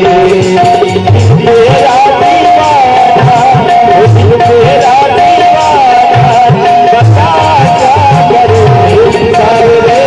तेरा दीवाना, तेरा दीवाना, बता क्या करूं सावरे,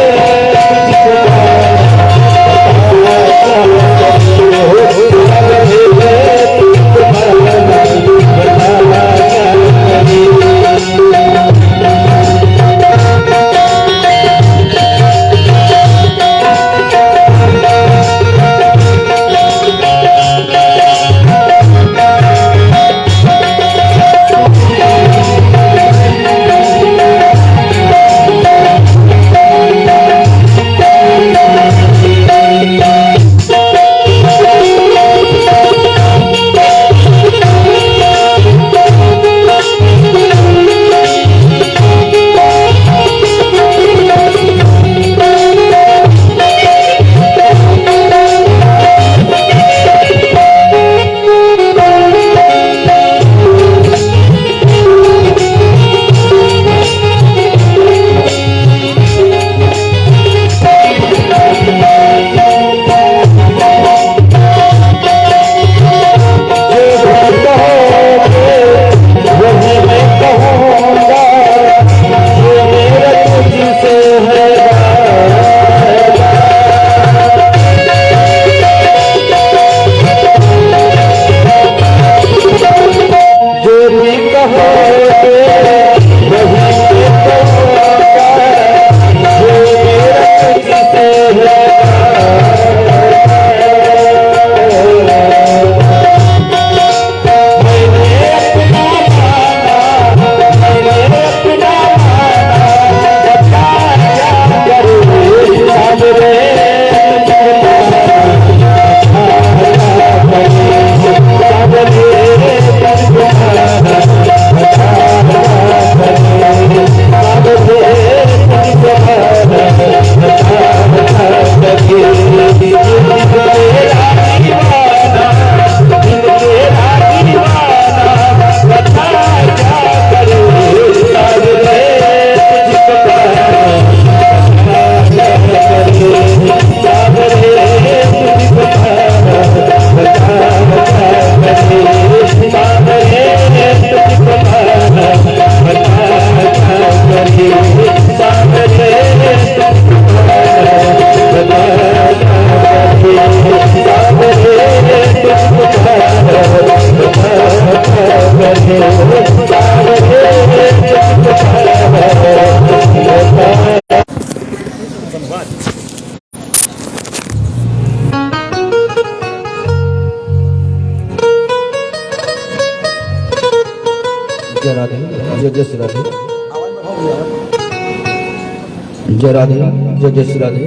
जय राधे, जय श्री राधे।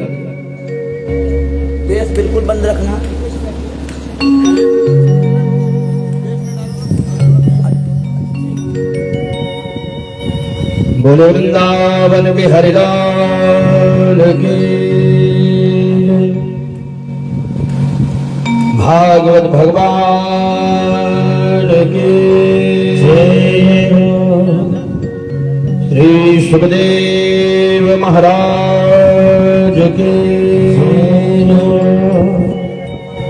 बेस बिल्कुल बंद रखना। बोलो वृंदावन बिहारी लाल की, भागवत भगवान की, श्री सुखदेव महाराज की,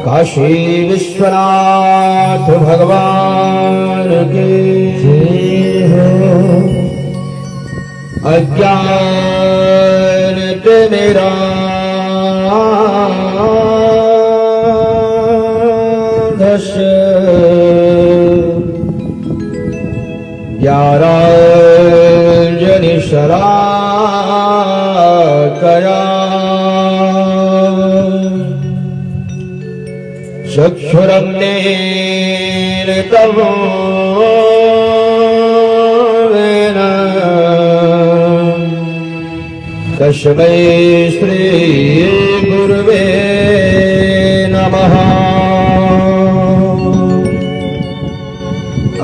काशी विश्वनाथ भगवान की, अज्ञान मेरा दश ज्ञानांजनि शलाकया चक्षुरन्नेन तवो तस्मै श्री गुरुवे नमः।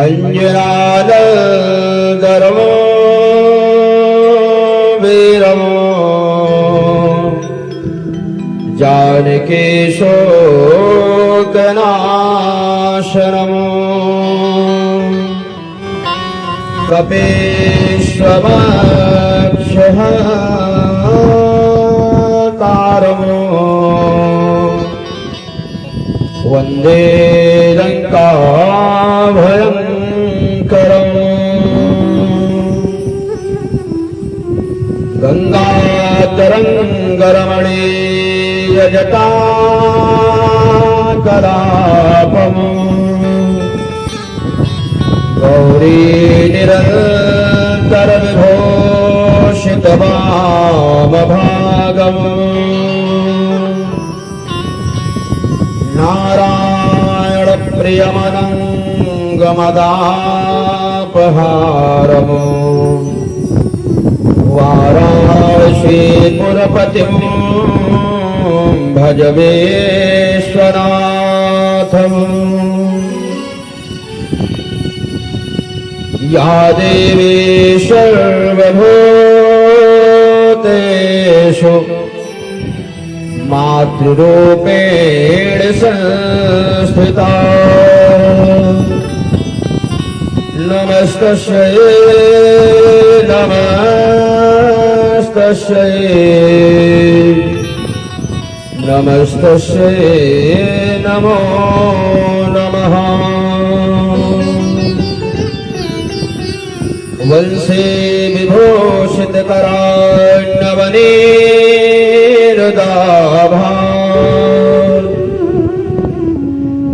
अंजनानन्दरमो वीरमो जानकी शोकनाशनमो कपीश्वमक्षः तारमो वन्दे लङ्काभयङ्करम् गङ्गातरङ्गरमणीयजटाकलापम् गौरी निरन्तरविभूषितवामभागम् नारायणप्रियमनङ्गमदापहारम् वाराणसीपुरपतिं भज विश्वनाथम् या देवी सर्वभूतेषु मातृरूपेण संस्थिता नमस्तस्यै नमस्तस्यै नमो नमः वंशे विभूषितकराण्यवनीरदाभा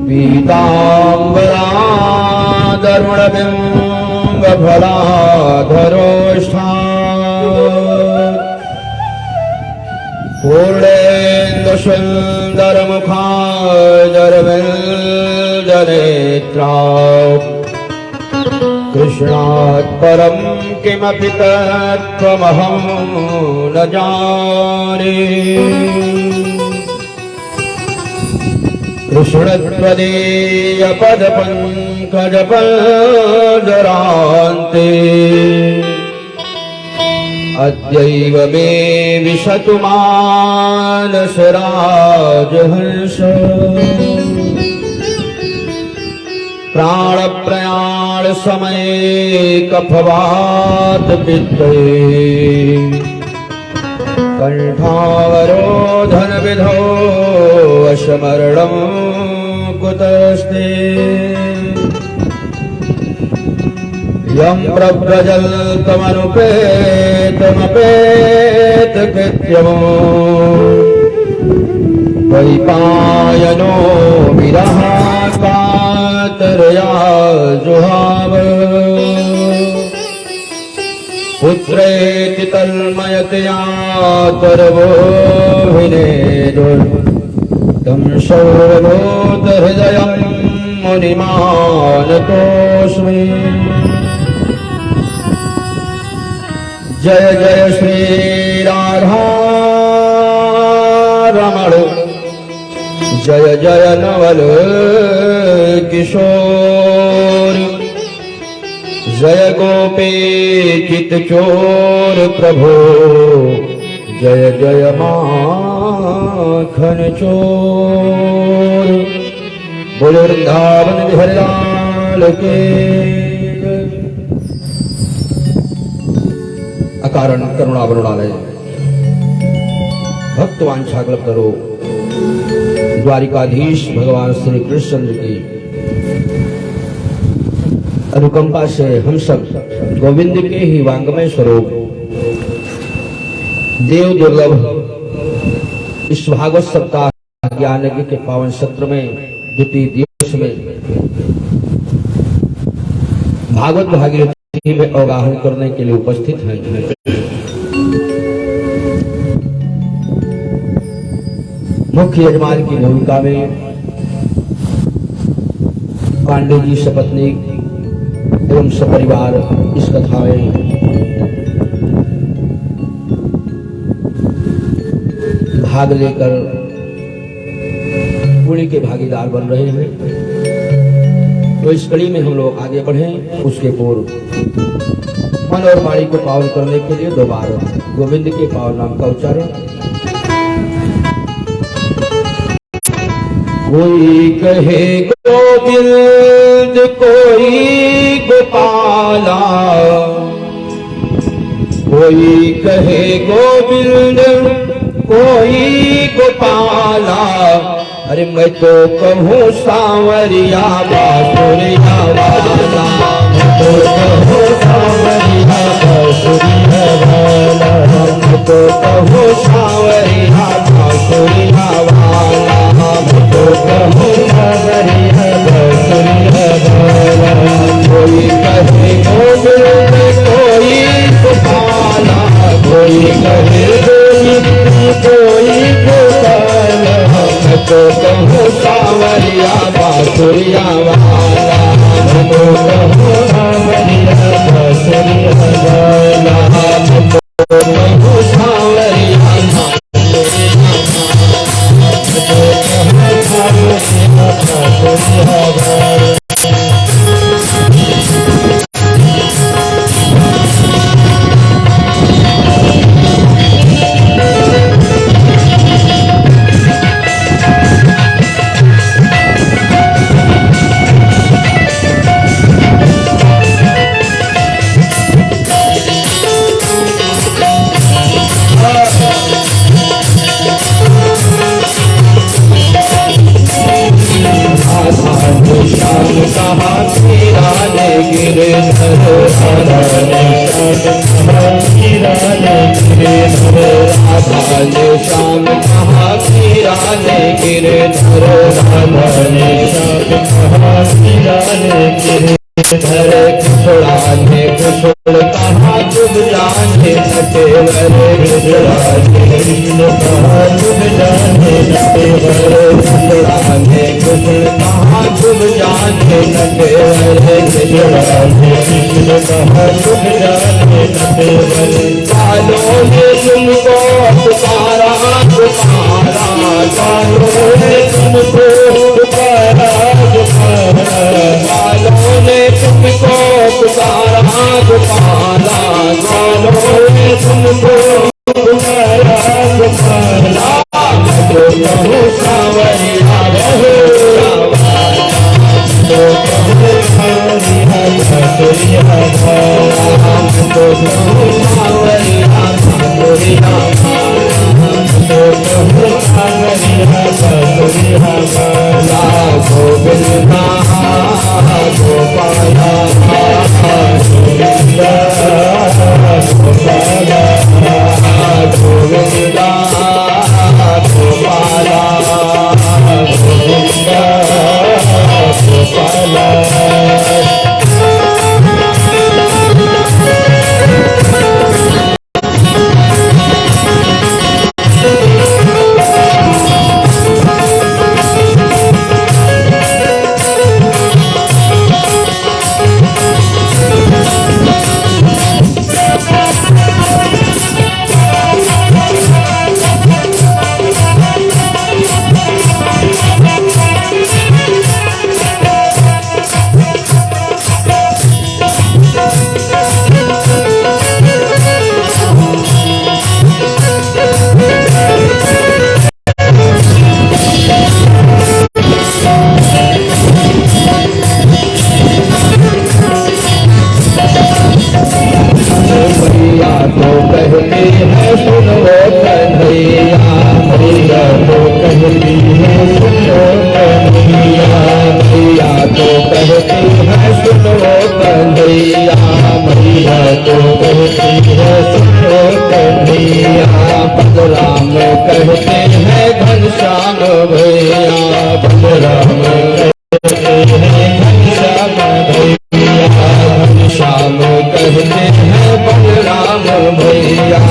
पीताम्बरादरुणबिम्बफलाधरोष्ठा पूर्णेन्दुसुन्दरमुखाजरविन्दनेत्रा कृष्णात् परं किमपि तत्त्वमहं न जाने कृष्णत्वदीयपदपङ्कजपदरान्ते अद्यैव मे विशतु मानसराजहंस प्राणप्रयाण समये कफवात पित्ते कंठावरोधन विधौ अशमरणं कुतस्ते यं प्रव्रजल्तमनुपेतमपेतकृत्यम् वैपायनो विरहाकातरया जुहाव पुत्रेति तन्मयतया तरवोऽभिनेदुर् तं सर्वभूतहृदयं मुनिमानतोऽस्मि जय जय श्री राधा रमण जय जय नवल किशोर जय गोपी चित चोर प्रभो जय जय माखन चोर बोल वृंदावन बिहारी लाल के अकारण करुणा वरुणालय भक्तवांछा कल्पतरो द्वारिकाधीश भगवान श्री कृष्ण की अनुकंपा से हम सब गोविंद के ही वांगमय स्वरूप देव दुर्लभ इस भागवत सप्ताह ज्ञान यज्ञ के पावन सत्र में द्वितीय दिवस में भागवत भागीरथी में अवगाहन करने के लिए उपस्थित हैं। मुख्य यजमान की भूमिका में पांडे जी सपत्नी एवं सपरिवार इस कथा में भाग लेकर पुण्य के भागीदार बन रहे हैं। तो इस कड़ी में हम लोग आगे बढ़े उसके पूर्व मन और वाणी को पावन करने के लिए दोबारा गोविंद के पावन नाम का उच्चारण। कोई कहे गोविंद कोई गोपाला, कोई कहे गोविंद कोई गोपाला, अरे मैं तो कहूँ सांवरिया बांसुरिया वाला, मैं तो कहूँ सांवरिया बांसुरिया वाला, मैं तो कहूँ सांवरिया बांसुरिया वाला, मैं तो कहूँ सांवरिया बांसुरिया वाला। कोई कहे गोविंद कोई गोपाला, कोई कहे गोविंद कोई गोपाला, मैं तो कहूँ सांवरिया बांसुरिया वाला, मैं तो कहूँ सांवरिया बांसुरिया वाला, मैं तो कहूँ सांवरिया बांसुरिया वाला। श्याम कहा गिराने गिरधर, राधाने श्याम कहा गिराने गिरधर, कुशलाने कुशल कहा डूब जाने नटेवर, कुशलाने कृष्ण कहा डूब जाने नटेवर, कुशलाने कुशल कहा डूब जाने नटेवर, कुशलाने कृष्ण कहा डूब जाने नटेवर। कालों ने तुमको पुकारा पुकारा, कालों ने तुमको पुकारा पुकारा, कालों ने तुमको पुकारा पुकारा, कालों ने तुमको पुकारा पुकारा, मैं तो कहूँ सांवरिया बांसुरिया वाला, तो कहूँ सांवरिया बांसुरिया वाला, मैं तो कहूँ सांवरिया बांसुरिया वाला, तो कहूँ सांवरिया बांसुरिया वाला। गोविंदा गोपाला गोविंदा गोपाला, गोविंदा गोपाला गोविंदा गोपाला। बलराम कहते हैं घनश्याम भैया, बलराम कहते हैं घनश्याम भैया, घनश्याम कहते हैं बलराम भैया,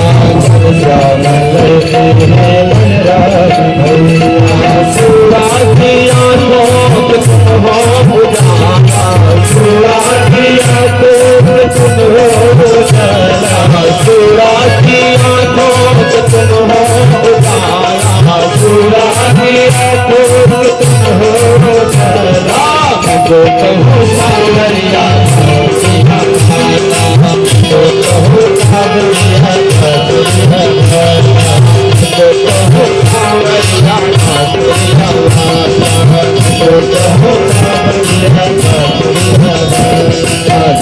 घनश्याम कहते हैं बलराम भैया। सूरा की आंखों पे तुम हो उजाला, सूरा की आंखों पे तुम हो उजाला, सूरा की आंखों पे तुम हो उजाला, सूरा की आंखों पे तुम हो उजाला। जो कहूँ सांवरिया बांसुरिया वाला, जो कहूँ सांवरिया बांसुरिया वाला, जो कहूँ सांवरिया बांसुरिया वाला, जो कहूँ सांवरिया बांसुरिया वाला।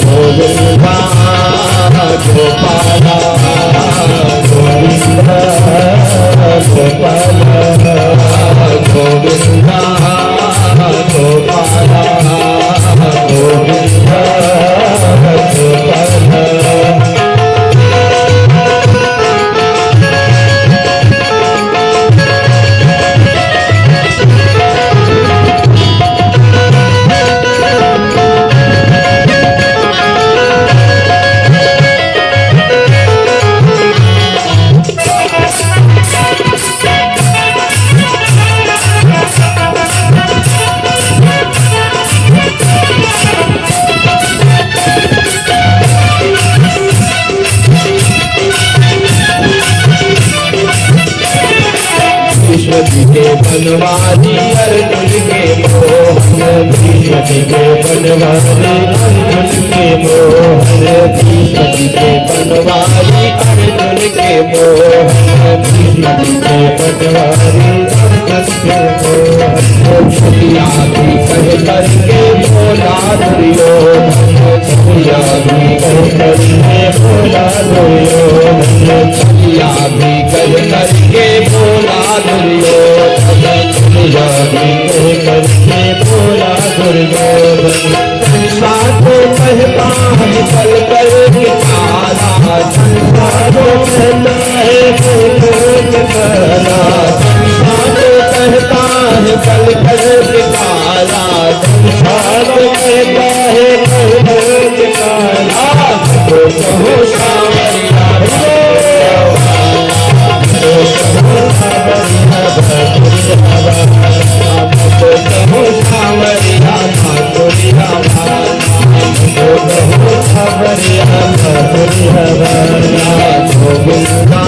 गोविंदा गोपाला गोविंदा गोपाला गोविंदा बनवारी अर्जुन के मोहन भीष्म जी के बनवारी अर्जुन के मोहन भीष्म जी के बनवारी अर्जुन के मोहन भीष्म जी के बनवारी अर्जुन के मोहन छुटिया भी कह करके बोला दुर्योधन छुटिया भी कह करके बोला दुर्योधन छुटिया भी कह करके बोला दुर्योधन छुटिया भी कह करके बोला दुर्योधन संसारो कहता है कल कल के तारा संसारो कहता है कल कल के तारा संसारो कहता है कल कल के तारा संसारो कहता है कल कल के तारा तो कहो सावरिया तो कहो सावरिया तो कहो सावरिया भागोरिया तो कहो सावरिया भागोरिया गोविंदा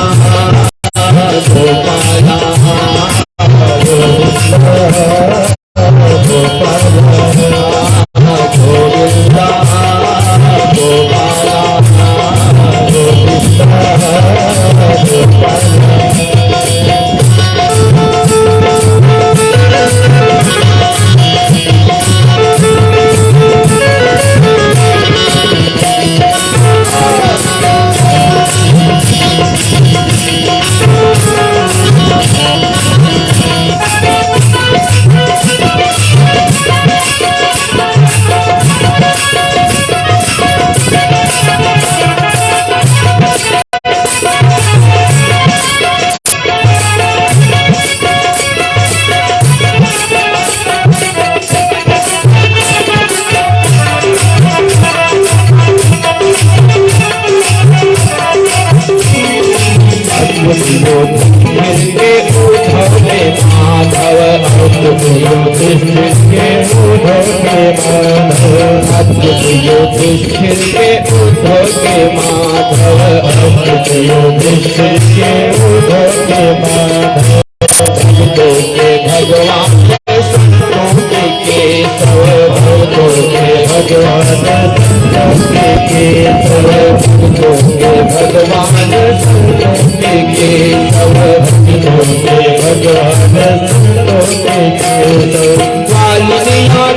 गोपाला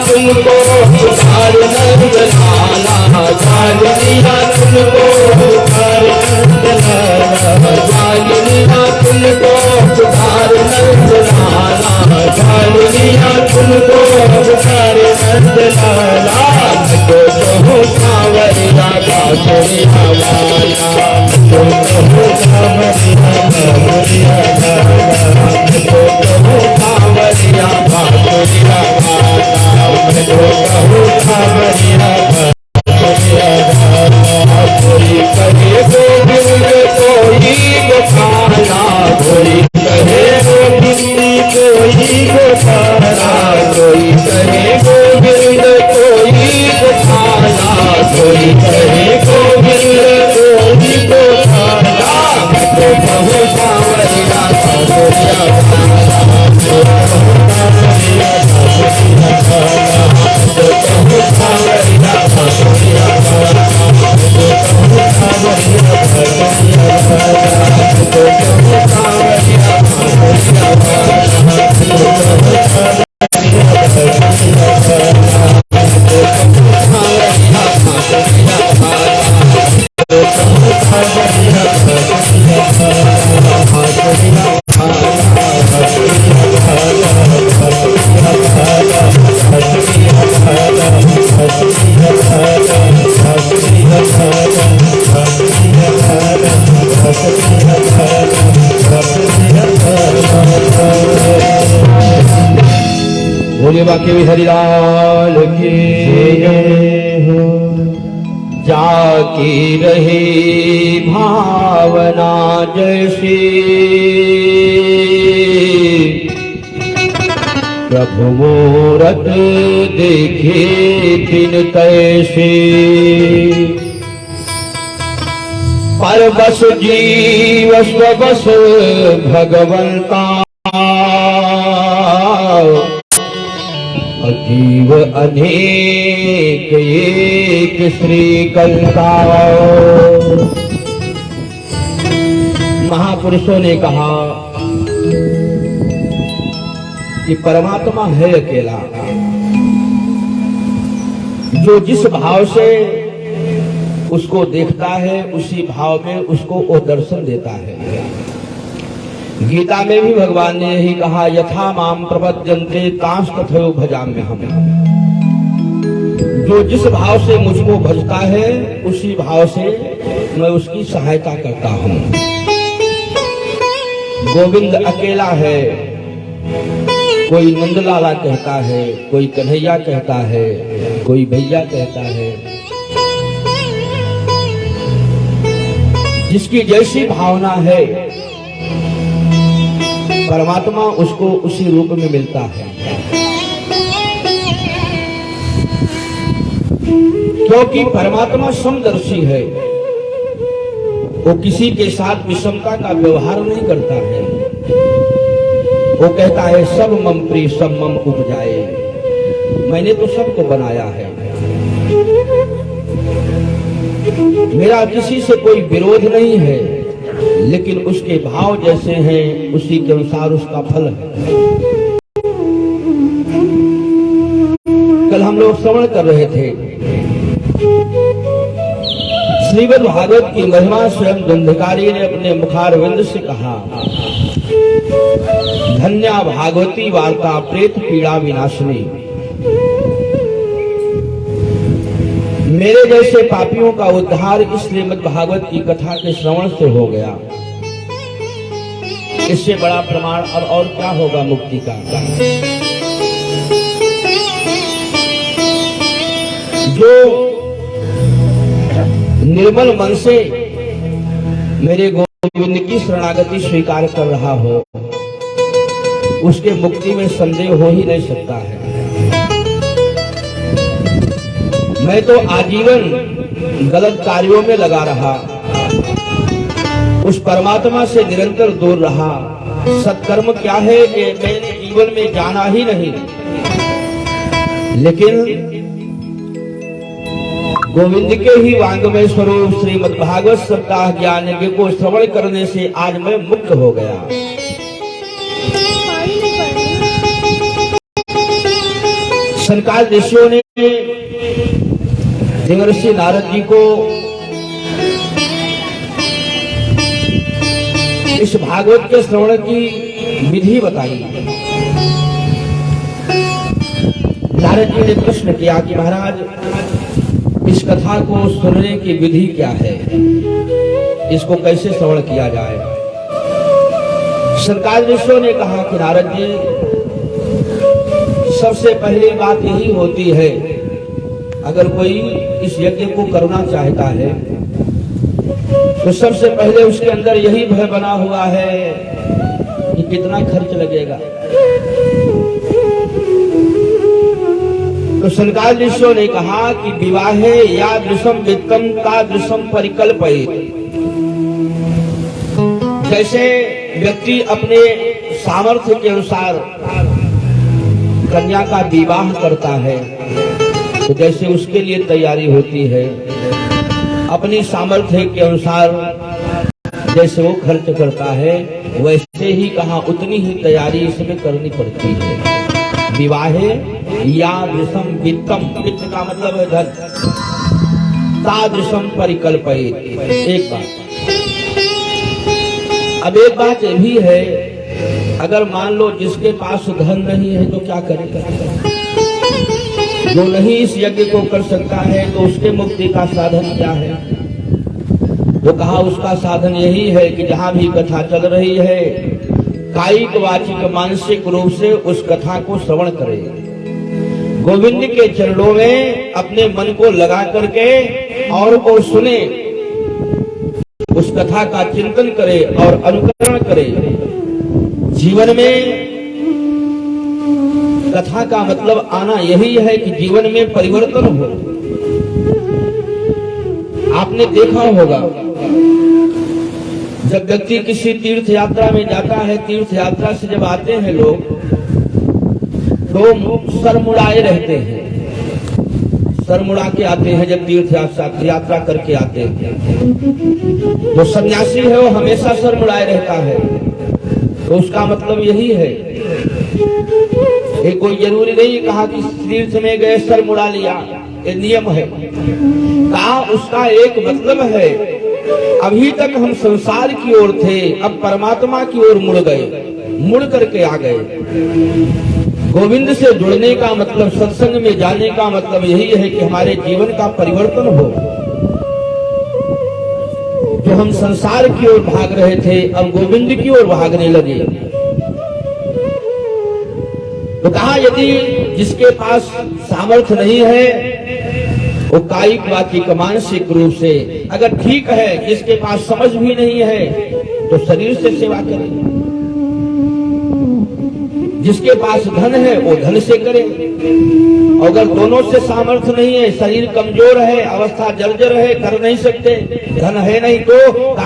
तुमको उधार नंद लाला जालिया तुमको उधार नंद लाला जालिया तुमको उधार नंद लाला जालिया तुमको उधार नंद लाला तो कहो सावरिया बाबरिया वाला तो कहो सावरिया बाबरिया वाला तो कहो सावरिया बाबरिया वाला तो कहो सावरिया बाबरिया वाला कोई कहे गोविंद कोई गोपाला कोई कहे गोविंद कोई गोपाला कोई कहे गोविंद कोई गोपाला कोई कहे गोविंद कोई गोपाला तो कहो सावरिया बाबरिया वाला तो कहो सावरिया बाबरिया वाला तो कहो सावरिया बाबरिया वाला तो कहो सावरिया बाबरिया वाला तो कहो सावरिया बाबरिया वाला तो कहो सावरिया बाबरिया वाला तो कहो सावरिया बाबरिया वाला तो कहो सावरिया बाबरिया बोले बाकी भी हरिलाल की हो जाकी रहे भावना जैसे प्रभु मूरत देखे दिन तैसे पर बस जीव बस भगवंता जीव अनेक एक श्री कलता। महापुरुषों ने कहा कि परमात्मा है अकेला, जो जिस भाव से उसको देखता है उसी भाव में उसको वो दर्शन देता है। गीता में भी भगवान ने यही कहा, यथा माम प्रपद्यन्ते तांस तथैव भजाम्य हम। जो जिस भाव से मुझको भजता है उसी भाव से मैं उसकी सहायता करता हूँ। गोविंद अकेला है, कोई नंदलाला कहता है, कोई कन्हैया कहता है, कोई भैया कहता है। जिसकी जैसी भावना है परमात्मा उसको उसी रूप में मिलता है। क्योंकि परमात्मा समदर्शी है, वो किसी के साथ विषमता का व्यवहार नहीं करता है। वो कहता है सब मम प्रिय सब मम उपजाए, मैंने तो सबको बनाया है, मेरा किसी से कोई विरोध नहीं है, लेकिन उसके भाव जैसे हैं उसी के अनुसार उसका फल है। कल हम लोग श्रवण कर रहे थे श्रीमद् भागवत की महिमा स्वयं दंडकारी ने अपने मुखारविंद से कहा, धन्या भागवती वार्ता प्रेत पीड़ा विनाशिनी। मेरे जैसे पापियों का उद्धार इस श्रीमद् भागवत की कथा के श्रवण से हो गया। इससे बड़ा प्रमाण और क्या होगा मुक्ति का। जो निर्मल मन से मेरे गोविंद की शरणागति स्वीकार कर रहा हो उसके मुक्ति में संदेह हो ही नहीं सकता है। मैं तो आजीवन गलत कार्यों में लगा रहा, उस परमात्मा से निरंतर दूर रहा। सत्कर्म क्या है कि मैंने जीवन में जाना ही नहीं, लेकिन गोविंद के ही वांग्मय स्वरूप श्रीमद् भागवत सप्ताह ज्ञान यज्ञ को श्रवण करने से आज मैं मुक्त हो गया। सरकार ऋषियों ने देवर्षि नारद जी को इस भागवत के श्रवण की विधि बताई। नारद जी ने प्रश्न किया कि महाराज इस कथा को सुनने की विधि क्या है, इसको कैसे श्रवण किया जाए। सरकार ऋषियों ने कहा कि नारद जी सबसे पहली बात यही होती है, अगर कोई इस यज्ञ को करना चाहता है तो सबसे पहले उसके अंदर यही भय बना हुआ है कि कितना खर्च लगेगा। तो सरकार ऋषियों ने कहा कि विवाहे या दृशम वित्तम का दृशम परिकल्पयित। जैसे व्यक्ति अपने सामर्थ्य के अनुसार कन्या का विवाह करता है तो जैसे उसके लिए तैयारी होती है, अपनी सामर्थ्य के अनुसार जैसे वो खर्च करता है, वैसे ही कहा उतनी ही तैयारी इसमें करनी पड़ती है। विवाहे या दृशम वित्तम, वित्त का मतलब है धन, तादृशम परिकल्पयित। एक बात। अब एक बात ये भी है, अगर मान लो जिसके पास धन नहीं है तो क्या करेगा। जो नहीं इस यज्ञ को कर सकता है तो उसके मुक्ति का साधन क्या है। वो कहा उसका साधन यही है कि जहां भी कथा चल रही है कायिक वाचिक मानसिक रूप से उस कथा को श्रवण करे, गोविंद के चरणों में अपने मन को लगा करके और वो सुने, उस कथा का चिंतन करे और अनुकरण करे। जीवन में कथा का मतलब आना यही है कि जीवन में परिवर्तन हो। आपने देखा होगा जब व्यक्ति किसी तीर्थ यात्रा में जाता है, तीर्थ यात्रा से जब आते हैं लोग तो सर मुड़ाए रहते हैं, सर मुड़ा के आते हैं जब तीर्थ यात्रा करके आते हैं। जो सन्यासी है वो हमेशा सर मुड़ाए रहता है, तो उसका मतलब यही है। ये कोई जरूरी नहीं कहा कि तीर्थ में गए सर मुड़ा लिया, ये नियम है। कहा उसका एक मतलब है, अभी तक हम संसार की ओर थे, अब परमात्मा की ओर मुड़ गए, मुड़ करके आ गए। गोविंद से जुड़ने का मतलब, सत्संग में जाने का मतलब यही है कि हमारे जीवन का परिवर्तन हो। जो हम संसार की ओर भाग रहे थे, अब गोविंद की ओर भागने लगे। तो कहा यदि जिसके पास सामर्थ्य नहीं है वो कायिक वाचिक मानसिक रूप से अगर ठीक है, जिसके पास समझ भी नहीं है तो शरीर से सेवा करे, जिसके पास धन है वो धन से करे। अगर दोनों से सामर्थ्य नहीं है, शरीर कमजोर है, अवस्था जर्जर है, कर नहीं सकते, धन है नहीं तो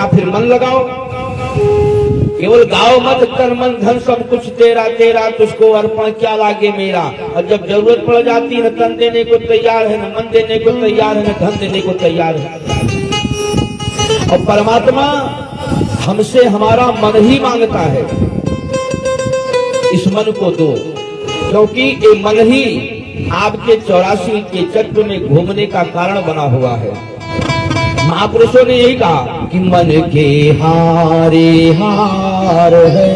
फिर मन लगाओ। केवल गाओ मत, कर मन धन सब कुछ तेरा तेरा, तुझको अर्पण क्या लागे मेरा। और जब जरूरत पड़ जाती है न तन देने को तैयार है, न मन देने को तैयार है, न धन देने को तैयार है। और परमात्मा हमसे हमारा मन ही मांगता है, इस मन को दो, क्योंकि ये मन ही आपके 84 के चक्र में घूमने का कारण बना हुआ है। महापुरुषों ने यही कहा कि मन के हारे हार है,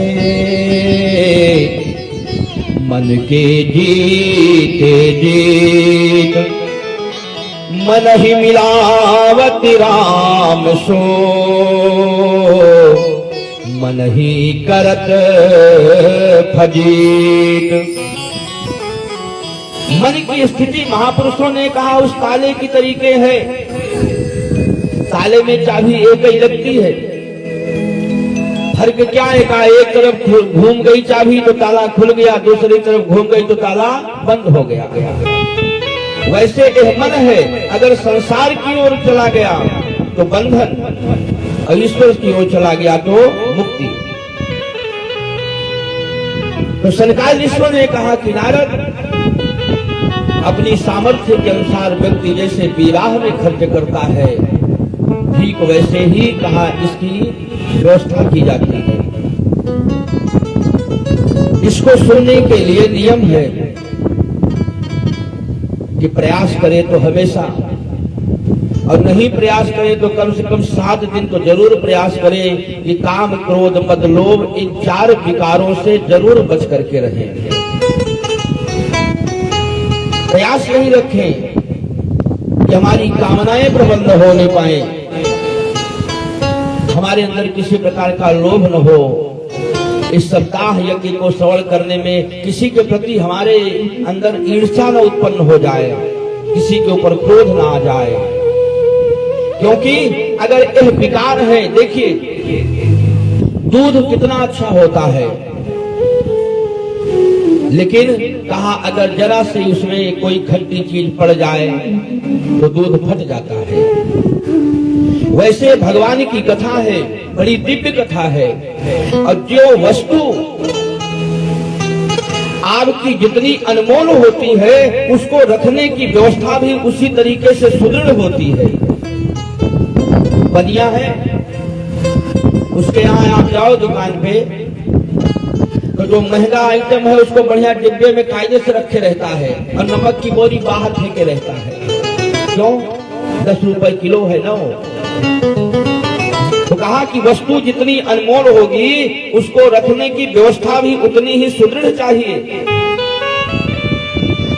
मन के जीते जीत, मन ही मिलावत राम सो, मन ही करत फजीत। मन की स्थिति महापुरुषों ने कहा उस ताले की तरीके है। ताले में चाबी एक ही लगती है, फर्क क्या है? कहा एक तरफ घूम गई चाबी तो ताला खुल गया, दूसरी तरफ घूम गई तो ताला बंद हो गया। वैसे यह मन है, अगर संसार की ओर चला गया तो बंधन, और ईश्वर की ओर चला गया तो मुक्ति। तो सनकादिक ईश्वर ने कहा कि नारद, अपनी सामर्थ्य के अनुसार व्यक्ति जैसे विवाह में खर्च करता है, ठीक वैसे ही कहा इसकी व्यवस्था की जाती है। इसको सुनने के लिए नियम है कि प्रयास करे तो हमेशा, और नहीं प्रयास करे तो कम से कम 7 दिन तो जरूर प्रयास करे कि काम क्रोध मद लोभ इन 4 विकारों से जरूर बच करके रहें। प्रयास यही रखें कि हमारी कामनाएं प्रबल न होने पाए, हमारे अंदर किसी प्रकार का लोभ न हो। इस सप्ताह यज्ञ को श्रवण करने में किसी के प्रति हमारे अंदर ईर्ष्या न उत्पन्न हो जाए, किसी के ऊपर क्रोध न आ जाए, क्योंकि अगर यह विकार है, देखिए दूध कितना अच्छा होता है, लेकिन कहा अगर जरा से उसमें कोई खट्टी चीज पड़ जाए तो दूध फट जाता है। वैसे भगवान की कथा है, बड़ी दिव्य कथा है, और जो वस्तु आपकी जितनी अनमोल होती है उसको रखने की व्यवस्था भी उसी तरीके से सुदृढ़ होती है। बनिया है, उसके यहाँ आप जाओ दुकान पे तो जो महंगा आइटम है उसको बढ़िया डिब्बे में कायदे से रखे रहता है, और नमक की बोरी बाहर फेंके रहता है। क्यों? 10 रुपए किलो है ना। तो कहा कि वस्तु जितनी अनमोल होगी उसको रखने की व्यवस्था भी उतनी ही सुदृढ़ चाहिए।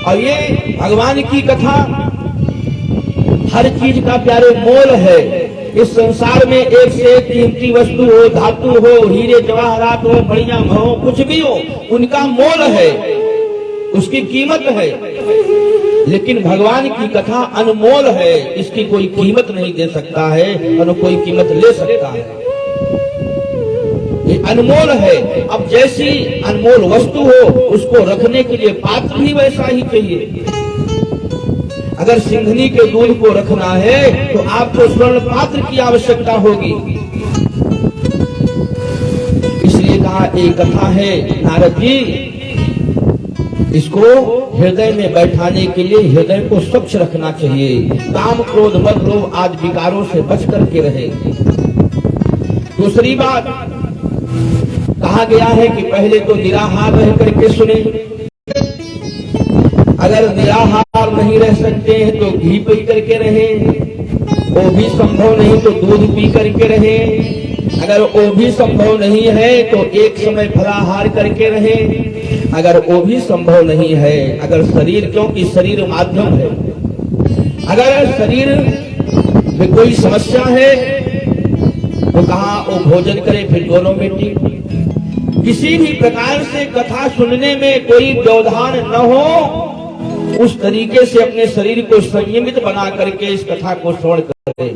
और ये भगवान की कथा हर चीज का प्यारे मोल है। इस संसार में एक से एक कीमती वस्तु हो, धातु हो, हीरे जवाहरात हो, बढ़िया हो, कुछ भी हो, उनका मोल है, उसकी कीमत है। लेकिन भगवान की कथा अनमोल है, इसकी कोई कीमत नहीं दे सकता है और कोई कीमत ले सकता है। ये अनमोल है। अब जैसी अनमोल वस्तु हो उसको रखने के लिए पात्र भी वैसा ही चाहिए। अगर सिंघनी के दूध को रखना है तो आपको स्वर्ण पात्र की आवश्यकता होगी। इसलिए कहा एक कथा है नारद जी इसको हृदय में बैठाने के लिए हृदय को स्वच्छ रखना चाहिए। काम क्रोध मद लोभ आदि विकारों से बच करके रहे। दूसरी बात कहा गया है कि पहले तो निराहार रह करके सुने, अगर निराहार नहीं रह सकते हैं तो घी पी करके रहे, वो भी संभव नहीं तो दूध पी करके रहे, अगर वो भी संभव नहीं है तो एक समय फलाहार करके रहे, अगर वो भी संभव नहीं है, अगर शरीर, क्योंकि शरीर माध्यम है, अगर शरीर में कोई समस्या है तो कहा वो भोजन करे, फिर दोनों में ठीक। किसी भी प्रकार से कथा सुनने में कोई व्यवधान न हो, उस तरीके से अपने शरीर को संयमित बना करके इस कथा को श्रवण करे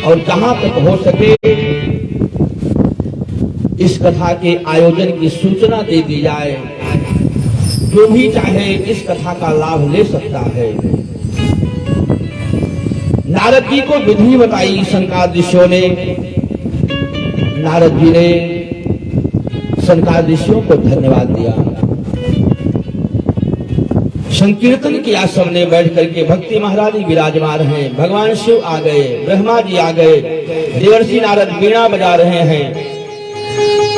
और जहां तक हो सके इस कथा के आयोजन की सूचना दे दी जाए। जो भी चाहे इस कथा का लाभ ले सकता है। नारद जी को विधि बताई सनकादिकों ने। नारद जी ने सनकादिकों को धन्यवाद दिया, संकीर्तन किया सबने बैठ करके। भक्ति महारानी विराजमान हैं, भगवान शिव आ गए, ब्रह्मा जी आ गए, देवर्षि नारद वीणा बजा रहे हैं,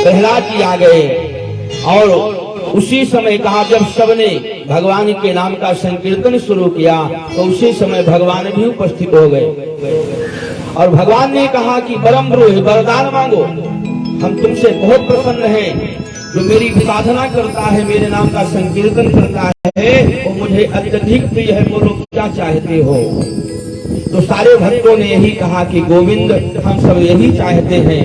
प्रहलाद जी आ गए। और उसी समय कहा जब सबने भगवान के नाम का संकीर्तन शुरू किया तो उसी समय भगवान भी उपस्थित हो गए और भगवान ने कहा कि परम ब्रूहि, वरदान मांगो, हम तुमसे बहुत प्रसन्न हैं। जो मेरी साधना करता है, मेरे नाम का संकीर्तन करता है, वो मुझे अत्यधिक प्रिय है, बोलो क्या चाहते हो। तो सारे भक्तों ने यही कहा कि गोविंद, हम सब यही चाहते हैं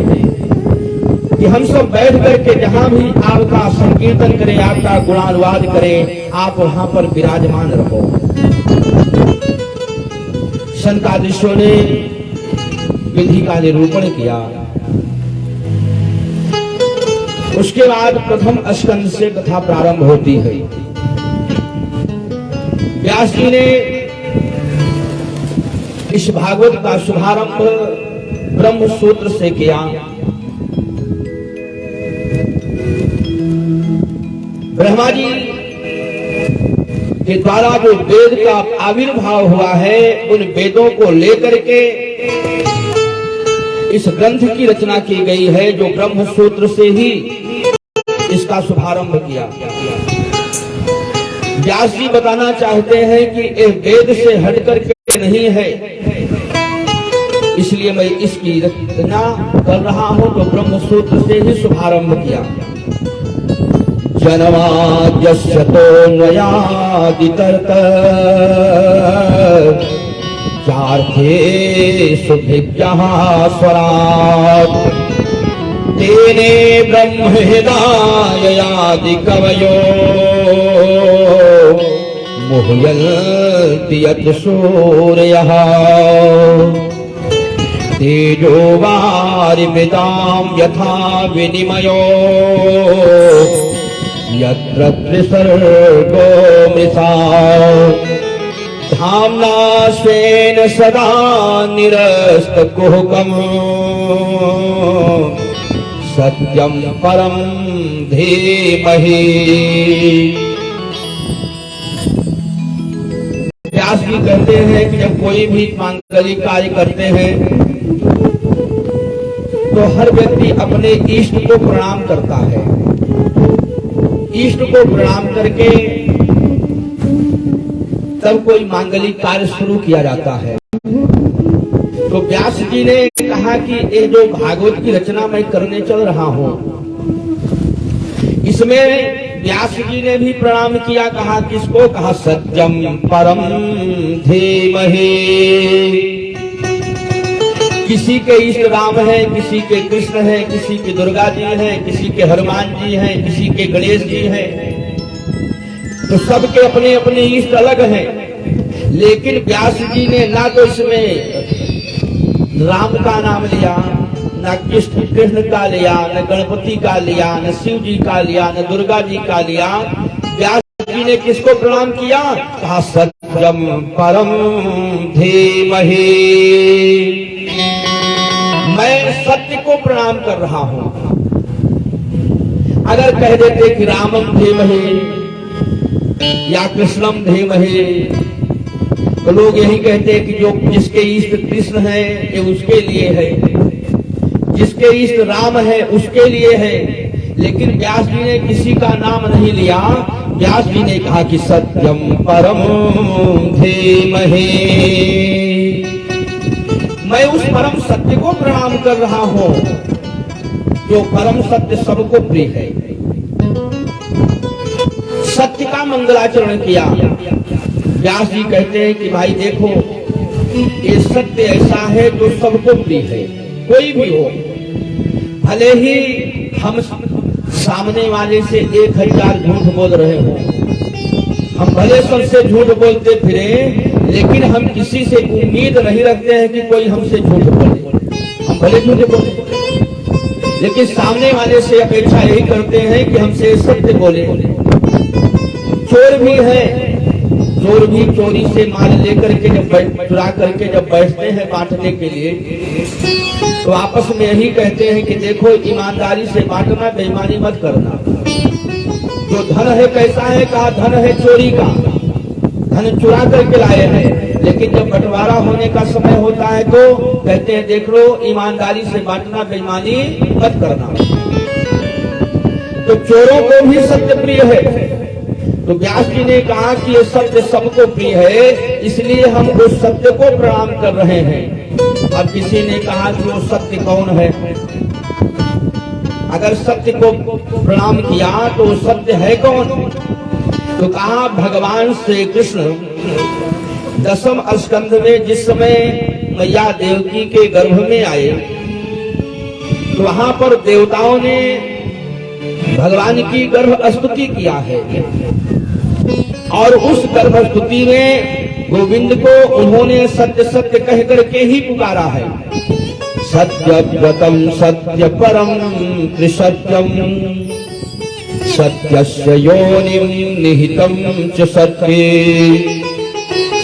कि हम सब बैठ करके जहां भी आपका संकीर्तन करें, आपका गुणानुवाद करें, आप वहां पर विराजमान रहो। सनकादिकों ने विधि का निरूपण किया। उसके बाद प्रथम स्कंद से कथा प्रारंभ होती है। व्यास जी ने इस भागवत का शुभारंभ ब्रह्म सूत्र से किया। ब्रह्मा जी के द्वारा जो वेद का आविर्भाव हुआ है, उन वेदों को लेकर के इस ग्रंथ की रचना की गई है, जो ब्रह्म सूत्र से ही इसका शुभारंभ किया। व्यास जी बताना चाहते हैं कि ये वेद से हट करके नहीं है, इसलिए मैं इसकी रचना कर रहा हूं, तो ब्रह्म सूत्र से ही शुभारंभ किया। जन्माद्यस्य तोऽन्वयादितरतः चार्थेषु भिज्ञः स्वराट् तेने ब्रह्महृदाययादि कवयो मुह्यन्ति यत् सूरयः तेजो वारिमृतां यथा विनिमयो यत्र त्रिसर्गो मृषा धाम्ना स्वेन सदा निरस्तकुहकम् सत्यं परं धीमहि। व्यास जी कहते हैं कि जब कोई भी मांगलिक कार्य करते हैं तो हर व्यक्ति अपने इष्ट को प्रणाम करता है। इष्ट को प्रणाम करके तब कोई मांगलिक कार्य शुरू किया जाता है। तो व्यास जी ने कहा कि ये जो भागवत की रचना मैं करने चल रहा हूं, इसमें व्यास जी ने भी प्रणाम किया। कहा किसको? कहा सत्यम परम धीमहि। किसी के इष्ट राम है, किसी के कृष्ण है, किसी के दुर्गा जी है, किसी के हनुमान जी हैं, किसी के गणेश जी हैं। तो सबके अपने अपने इष्ट अलग हैं, लेकिन व्यास जी ने ना तो इसमें राम का नाम लिया, न कृष्ण का लिया, न गणपति का लिया, न शिव जी का लिया, न दुर्गा जी का लिया। व्यास जी ने किसको प्रणाम किया? कहा सत्यम परम धीमहि। मैं सत्य को प्रणाम कर रहा हूं। अगर कह देते कि रामम धीमहि या कृष्णम धीमहि। तो लोग यही कहते हैं कि जो जिसके इष्ट कृष्ण है ये उसके लिए है, जिसके इष्ट राम है उसके लिए है। लेकिन व्यास जी ने किसी का नाम नहीं लिया। व्यास जी ने कहा कि सत्यम परम धीमहि, मैं उस परम सत्य को प्रणाम कर रहा हूं जो परम सत्य सबको प्रिय है। सत्य का मंगलाचरण किया। व्यास जी कहते हैं कि भाई देखो, ये सत्य ऐसा है जो सबको प्रिय है। कोई भी हो, भले ही हम सामने वाले से 1000 झूठ बोल रहे हो, हम भले सबसे झूठ बोलते फिरे, लेकिन हम किसी से उम्मीद नहीं रखते हैं कि कोई हमसे झूठ बोले। हम भले झूठ बोले, लेकिन सामने वाले से अपेक्षा यही करते हैं कि हमसे सत्य बोले। चोर भी है, चोर भी चोरी से माल लेकर के जब चुरा करके जब बैठते हैं बांटने के लिए, तो आपस में यही कहते हैं कि देखो ईमानदारी से बांटना, बेईमानी मत करना। जो धन है कैसा है, कहा धन है चोरी का, धन चुरा करके लाए हैं। लेकिन जब बंटवारा होने का समय होता है तो कहते हैं देख लो ईमानदारी से बांटना, बेईमानी मत करना। तो चोरों को भी सत्य प्रिय है। तो व्यास जी ने कहा कि ये सत्य सबको प्रिय है, इसलिए हम उस सत्य को प्रणाम कर रहे हैं। अब किसी ने कहा कि वो सत्य कौन है? अगर सत्य को प्रणाम किया तो वो सत्य है कौन? तो कहा भगवान श्री कृष्ण 10वें स्कंध में जिस समय मैया देवकी के गर्भ में आए, तो वहां पर देवताओं ने भगवान की गर्भ स्तुति किया है। और उस गर्भ स्तुति में गोविंद को उन्होंने सत्य सत्य कह करके ही पुकारा है। सत्य व्रतम सत्य परम त्रिसत्यम, सत्यस्य योनिम निहितम च सत्ये,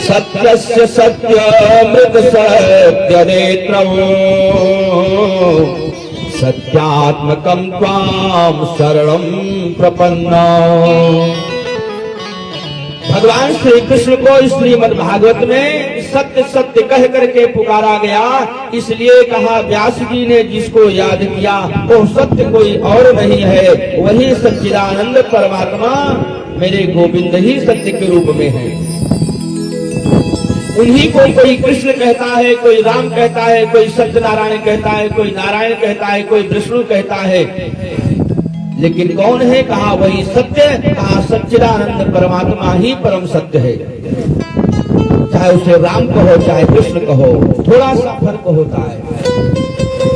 सत्यस्य सत्यमृत सत्यनेत्रम, सत्यात्मकं त्वां शरणं प्रपन्ना। भगवान श्री कृष्ण को श्रीमद् भागवत में सत्य सत्य कह करके पुकारा गया। इसलिए कहा व्यास जी ने जिसको याद किया वो सत्य कोई और नहीं है, वही सच्चिदानंद परमात्मा मेरे गोविंद ही सत्य के रूप में है। उन्हीं को कोई कृष्ण कहता है, कोई राम कहता है, कोई सत्यनारायण कहता है, कोई नारायण कहता है, कोई विष्णु कहता है। लेकिन कौन है? कहा वही सत्य, कहा सच्चिदानंद परमात्मा ही परम सत्य है। चाहे उसे राम कहो चाहे कृष्ण कहो, थोड़ा सा फर्क होता है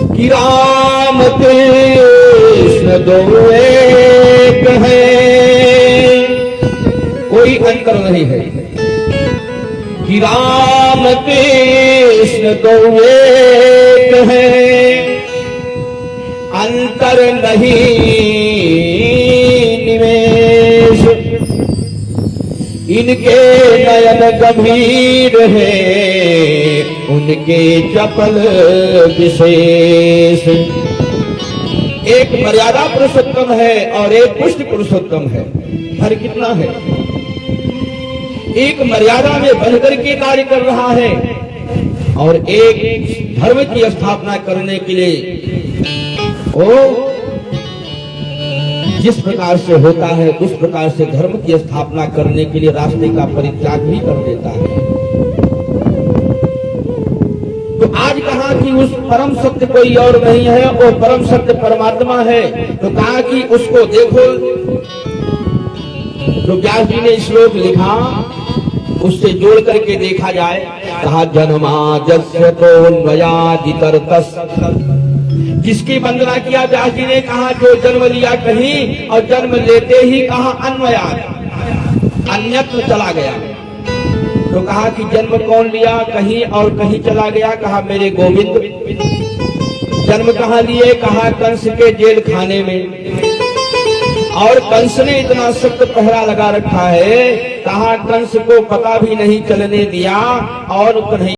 कि राम कृष्ण दो एक है, कोई अंतर नहीं है। कि राम कृष्ण दो एक है, अंतर नहीं निमेष, इनके नयन गंभीर है, उनके चपल विशेष। एक मर्यादा पुरुषोत्तम है और एक पुष्टि पुरुषोत्तम है। फर्क कितना है? एक मर्यादा में बनकर के कार्य कर रहा है और एक धर्म की स्थापना करने के लिए वो जिस प्रकार से होता है उस प्रकार से धर्म की स्थापना करने के लिए रास्ते का परित्याग भी कर देता है। तो आज कहा कि उस परम सत्य कोई और नहीं है, वो परम सत्य परमात्मा है। तो कहा कि उसको देखो। तो व्यास जी ने श्लोक लिखा, उससे जोड़ करके देखा जाए। कहा जन्माद्यस्य तोऽन्वयादितरतस्, जिसकी वंदना किया व्यास जी ने। कहा जो जन्म लिया कहीं और जन्म लेते ही कहा अन्वयात, अन्यत्र चला गया। तो कहा कि जन्म कौन लिया? कहीं और कहीं चला गया। कहा मेरे गोविंद। जन्म कहाँ लिए? कहा कंस के जेल खाने में। और कंस ने इतना सख्त पहरा लगा रखा है, कहा कंस को पता भी नहीं चलने दिया और कन्हैया